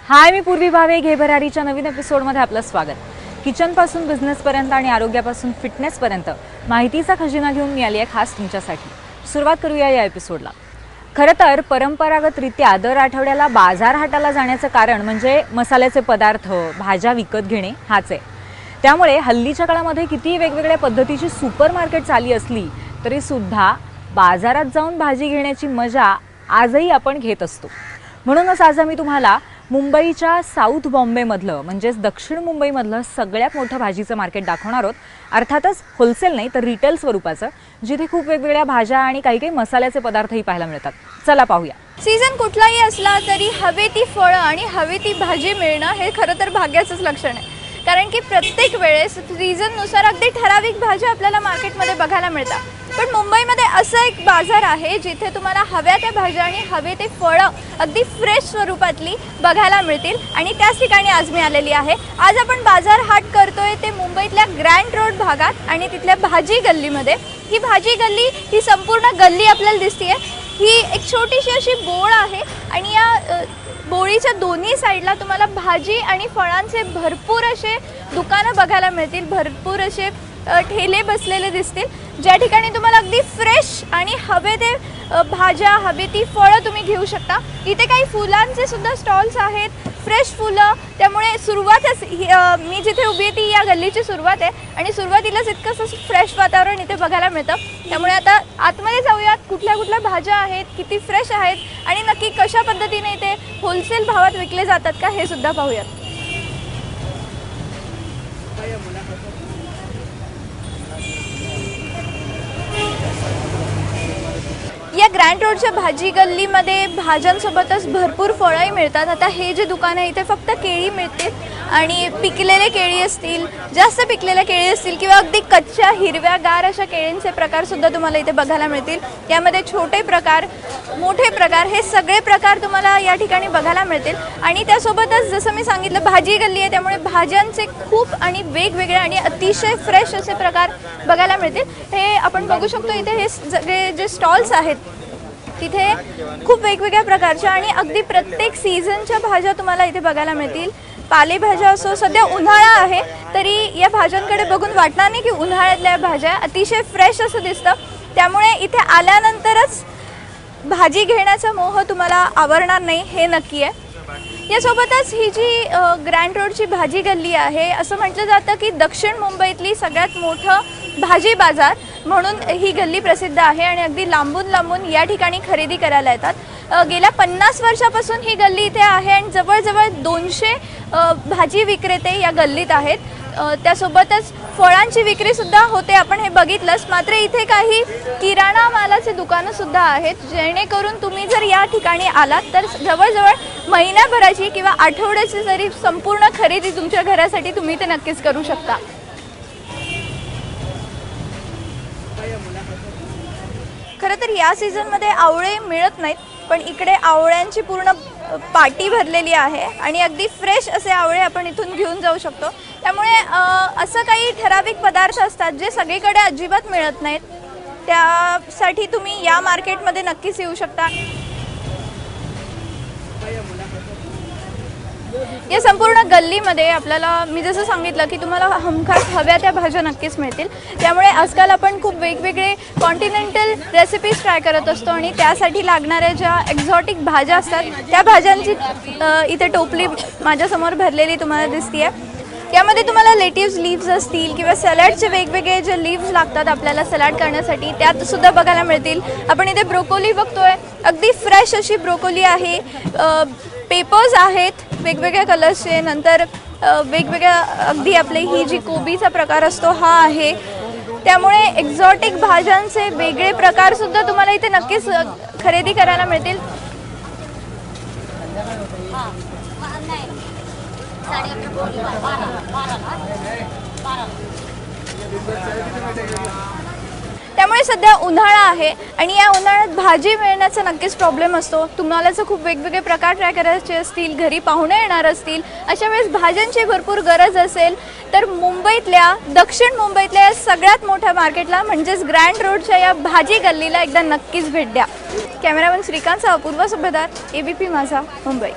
हाय, मी पूर्वी भावे घे भरारीच्या नवीन एपिसोडमध्ये आपलं स्वागत। किचनपासून बिझनेसपर्यंत आणि आरोग्यापासून फिटनेसपर्यंत माहितीचा खजिना घेऊन मी आली आहे खास तुमच्यासाठी। सुरुवात करूया या एपिसोडला। खरं तर परंपरागतरित्या दर आठवड्याला बाजार हाटाला जाण्याचं कारण म्हणजे मसाल्याचे पदार्थ, भाज्या विकत घेणे हाच आहे। त्यामुळे हल्लीच्या काळामध्ये किती वेगवेगळ्या पद्धतीची सुपरमार्केट्स आली असली तरी सुद्धा बाजारात जाऊन भाजी घेण्याची मजा आजही आपण घेत असतो। म्हणूनच आज आम्ही तुम्हाला मुंबईच्या साऊथ बॉम्बेमधलं म्हणजेच दक्षिण मुंबईमधलं सगळ्यात मोठं भाजीचं मार्केट दाखवणार आहोत। अर्थातच होलसेल नाही तर रिटेल स्वरूपाचं, जिथे खूप वेगवेगळ्या भाज्या आणि काही काही मसाल्याचे पदार्थही पाहायला मिळतात। चला पाहूया। सीझन कुठलाही असला तरी हवे ती फळं आणि हवे ती भाजी मिळणं हे खरं तर भाग्याचंच लक्षण आहे। कारण की प्रत्येक वेळेस सीझननुसार अगदी ठराविक भाज्या आपल्याला मार्केटमध्ये बघायला मिळतात। पण मुंबईमध्ये असं एक बाजार आहे जिथे तुम्हाला हव्या त्या भाज्या आणि हवे ते फळं अगदी फ्रेश स्वरूपातली बघायला मिळतील आणि त्याच ठिकाणी आज मी आलेली आहे। आज आपण बाजार हाट करतोय ते मुंबईतल्या ग्रँड रोड भागात आणि तिथल्या भाजी गल्लीमध्ये। ही भाजी गल्ली ही संपूर्ण गल्ली आपल्याला दिसतेय। ही एक छोटीशी अशी बोळ आहे आणि या बोळीच्या दोन्ही साईडला तुम्हाला भाजी आणि फळांचे भरपूर असे दुकानं बघायला मिळतील, भरपूर असे ठेले बसलेले दिसतील, ज्या ठिकाणी तुम्हाला अगदी फ्रेश आणि हवे ते भाज्या हवे ती फळं तुम्ही घेऊ शकता। इथे काही फुलांचे सुद्धा स्टॉल्स आहेत, फ्रेश फुलं। त्यामुळे सुरुवातच मी जिथे उभी आहे ती या गल्लीची सुरुवात आहे आणि सुरुवातीलाच इतकंसं फ्रेश वातावरण इथे बघायला मिळतं। त्यामुळे आता आतमध्ये जाऊयात, कुठल्या कुठल्या भाज्या आहेत, किती फ्रेश आहेत आणि नक्की कशा पद्धतीने इथे होलसेल भावात विकले जातात का हे सुद्धा पाहूयात। या ग्रँड रोडच्या भाजी गल्लीमध्ये भाज्यांसोबतच भरपूर फळंही मिळतात। आता हे जे दुकान आहे इथे फक्त केळी मिळतील आणि पिकलेले केळी असतील, जास्त पिकलेल्या केळी असतील किंवा अगदी कच्च्या हिरव्यागार अशा केळींचे प्रकारसुद्धा तुम्हाला इथे बघायला मिळतील। यामध्ये छोटे प्रकार, मोठे प्रकार हे सगळे प्रकार तुम्हाला या ठिकाणी बघायला मिळतील। आणि त्यासोबतच जसं मी सांगितलं भाजी गल्ली आहे त्यामुळे भाज्यांचे खूप आणि वेगवेगळे आणि अतिशय फ्रेश असे प्रकार बघायला मिळतील। हे आपण बघू शकतो इथे हे सगळे जे स्टॉल्स आहेत तिथे खूप वेगवेगळ्या प्रकारच्या आणि अगदी प्रत्येक सीझनच्या भाज्या तुम्हाला इथे बघायला मिळतील। पालेभाज्या असो, सध्या उन्हाळा आहे तरी या भाज्यांकडे बघून वाटणार नाही की उन्हाळ्यातल्या भाज्या, अतिशय फ्रेश असं दिसतं। त्यामुळे इथे आल्यानंतरच भाजी घेण्याचा मोह तुम्हाला आवरणार नाही हे नक्की आहे। यासोबतच ही जी ग्रँड रोडची भाजी गल्ली आहे, असं म्हटलं जातं की दक्षिण मुंबईतली सगळ्यात मोठं भाजी बाजार म्हणून ही गल्ली प्रसिद्ध आहे आणि अगदी लांबून लांबून या ठिकाणी खरेदी करायला येतात। गेल्या 50 वर्षापासून ही गल्ली इथे आहे आणि जवळजवळ 200 भाजी विक्रेते या गल्लीत आहेत। त्यासोबतच फळांची विक्रीसुद्धा होते, आपण हे बघितलंच। मात्र इथे काही किराणा मालाचे दुकानंसुद्धा आहेत, जेणेकरून तुम्ही जर या ठिकाणी आलात तर जवळजवळ महिन्याभराची किंवा आठवड्याची जरी संपूर्ण खरेदी तुमच्या घरासाठी तुम्ही ते नक्कीच करू शकता। खरं तर या सीझनमध्ये आवळे मिळत नाहीत, पण इकडे आवळ्यांची पूर्ण पाटी भरलेली आहे आणि अगदी फ्रेश असे आवळे आपण इथून घेऊन जाऊ शकतो। त्यामुळे असं काही ठराविक पदार्थ असतात जे सगळीकडे अजिबात मिळत नाहीत, त्यासाठी तुम्ही या मार्केटमध्ये नक्कीच येऊ शकता। या संपूर्ण गल्लीमध्ये आपल्याला मी जसं सांगितलं की तुम्हाला हमखास हव्या त्या भाज्या नक्कीच मिळतील। त्यामुळे आजकाल आपण खूप वेगवेगळे कॉन्टिनेंटल रेसिपीज ट्राय करत असतो आणि त्यासाठी लागणाऱ्या ज्या एक्झॉटिक भाज्या असतात त्या भाज्यांची इथे टोपली माझ्यासमोर भरलेली तुम्हाला दिसतीये। यामध्ये तुम्हाला लेटिव्स लीव्स असतील किंवा सॅलडचे वेगवेगळे जे लीव्स लागतात आपल्याला सॅलड करण्यासाठी त्यात सुद्धा बघायला मिळतील। आपण इथे ब्रोकोली बघतोय, अगदी फ्रेश अशी ब्रोकोली आहे। पेपर्स आहेत वेगवेगळ्या कलर्सचे, नंतर वेगवेगळ्या अगदी आपले ही जी कोबीचा प्रकार असतो हा आहे। त्यामुळे एक्झॉटिक भाज्यांचे वेगळे प्रकारसुद्धा तुम्हाला इथे नक्कीच खरेदी करायला मिळतील। त्यामुळे सध्या उन्हाळा आहे आणि या उन्हाळ्यात भाजी मिळण्याचा नक्कीच प्रॉब्लेम असतो। तुम्हाला जर खूप वेगवेगळे प्रकार ट्राय करायचे असतील, घरी पाहुणे येणार असतील, अशा वेळेस भाज्यांची भरपूर गरज असेल तर मुंबईतल्या दक्षिण मुंबईतल्या सगळ्यात मोठ्या मार्केटला म्हणजेच ग्रँड रोडच्या या भाजी गल्लीला एकदा नक्कीच भेट द्या। कॅमेरामन श्रीकांत सह अपूर्वा सुभेदार, ABP माझा, मुंबई।